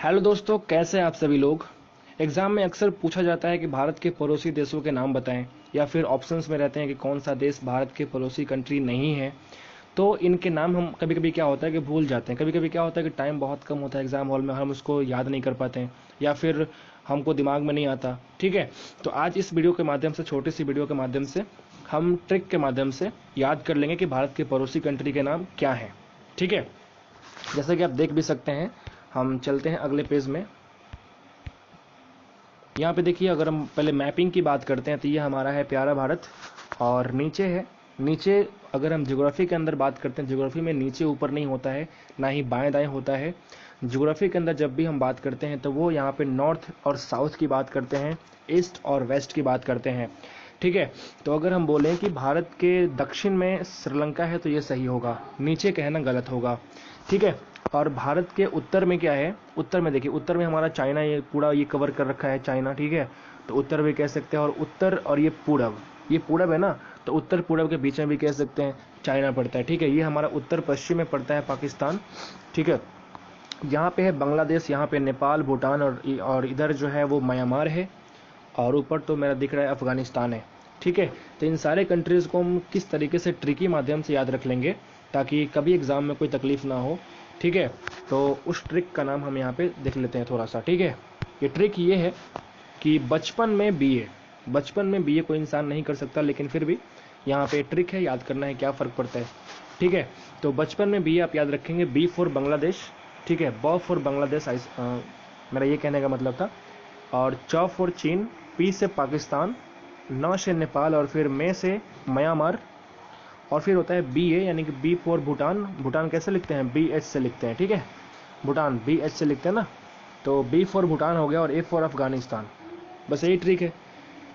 Hello दोस्तों, कैसे हैं आप सभी लोग। एग्जाम में अक्सर पूछा जाता है कि भारत के पड़ोसी देशों के नाम बताएं, या फिर ऑप्शंस में रहते हैं कि कौन सा देश भारत के पड़ोसी कंट्री नहीं है। तो इनके नाम हम कभी कभी क्या होता है कि भूल जाते हैं, कभी कभी क्या होता है कि टाइम बहुत कम होता है एग्जाम हॉल में, हम उसको याद नहीं कर पाते हैं या फिर हमको दिमाग में नहीं आता। ठीक है, तो आज इस वीडियो के माध्यम से, छोटी सी वीडियो के माध्यम से हम ट्रिक के माध्यम से याद कर लेंगे कि भारत के पड़ोसी कंट्री के नाम क्या हैं। ठीक है, जैसा कि आप देख भी सकते हैं, हम चलते हैं अगले पेज में। यहाँ पे देखिए, अगर हम पहले मैपिंग की बात करते हैं तो ये हमारा है प्यारा भारत, और नीचे है, नीचे अगर हम ज्योग्राफी के अंदर बात करते हैं, ज्योग्राफी में नीचे ऊपर नहीं होता है, ना ही बाएं दाएं होता है। ज्योग्राफी के अंदर जब भी हम बात करते हैं तो वो यहाँ पे नॉर्थ और साउथ की बात करते हैं, ईस्ट और वेस्ट की बात करते हैं। ठीक है, तो अगर हम बोलें कि भारत के दक्षिण में श्रीलंका है तो ये सही होगा, नीचे कहना गलत होगा। ठीक है, और भारत के उत्तर में क्या है, उत्तर में देखिए, उत्तर में हमारा चाइना, ये पूरा ये कवर कर रखा है चाइना। ठीक है, तो उत्तर भी कह सकते हैं, और उत्तर और ये पूरब, ये पूरब है ना, तो उत्तर पूरब के बीच में भी कह सकते हैं चाइना पड़ता है। ठीक है, ये हमारा उत्तर पश्चिम में पड़ता है पाकिस्तान। ठीक है, यहाँ पे है बांग्लादेश, यहाँ पे नेपाल, भूटान, और इधर जो है वो म्यांमार है, और ऊपर तो मेरा दिख रहा है अफगानिस्तान है। ठीक है, तो इन सारे कंट्रीज़ को हम किस तरीके से ट्रिकी माध्यम से याद रख लेंगे ताकि कभी एग्ज़ाम में कोई तकलीफ ना हो। ठीक है, तो उस ट्रिक का नाम हम यहाँ पे देख लेते हैं थोड़ा सा। ठीक है, ये ट्रिक ये है कि बचपन में बीए कोई इंसान नहीं कर सकता, लेकिन फिर भी यहाँ पे ट्रिक है, याद करना है क्या फ़र्क पड़ता है। ठीक है, तो बचपन में बीए आप याद रखेंगे, बी फॉर बांग्लादेश। ठीक है, ब फॉर बांग्लादेश, मेरा ये कहने का मतलब था, और च फॉर चीन, पी से पाकिस्तान, न से नेपाल, और फिर मे से म्यांमार, और फिर होता है बी ए, यानी कि बी फॉर भूटान। भूटान कैसे लिखते हैं, बी एच से लिखते हैं। ठीक है, भूटान बी एच से लिखते हैं ना, तो बी फॉर भूटान हो गया, और ए फॉर अफगानिस्तान। बस यही ट्रिक है।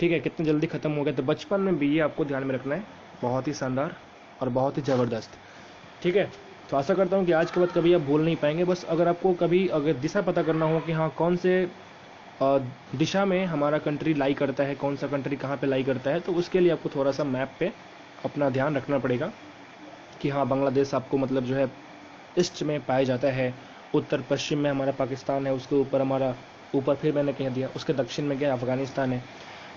ठीक है, कितने जल्दी ख़त्म हो गया। तो बचपन में भी ये आपको ध्यान में रखना है, बहुत ही शानदार और बहुत ही ज़बरदस्त। ठीक है, तो आशा करता हूँ कि आज के बाद कभी आप भूल नहीं पाएंगे। बस अगर आपको कभी अगर दिशा पता करना हो कि हाँ कौन से दिशा में हमारा कंट्री लाई करता है, कौन सा कंट्री कहाँ पे लाई करता है, तो उसके लिए आपको थोड़ा सा मैप पे अपना ध्यान रखना पड़ेगा कि हाँ बांग्लादेश आपको मतलब जो है ईस्ट में पाया जाता है, उत्तर पश्चिम में हमारा पाकिस्तान है, उसके ऊपर हमारा, ऊपर फिर मैंने कह दिया उसके दक्षिण में क्या अफगानिस्तान है।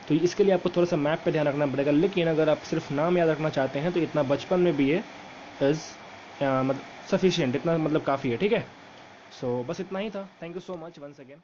तो इसके लिए आपको थोड़ा सा मैप पे ध्यान रखना पड़ेगा। लेकिन अगर आप सिर्फ नाम याद रखना चाहते हैं तो इतना बचपन में भी ये इज़ मतलब सफिशिएंट, इतना मतलब काफ़ी है। ठीक है, सो बस इतना ही था। Thank you so much once again.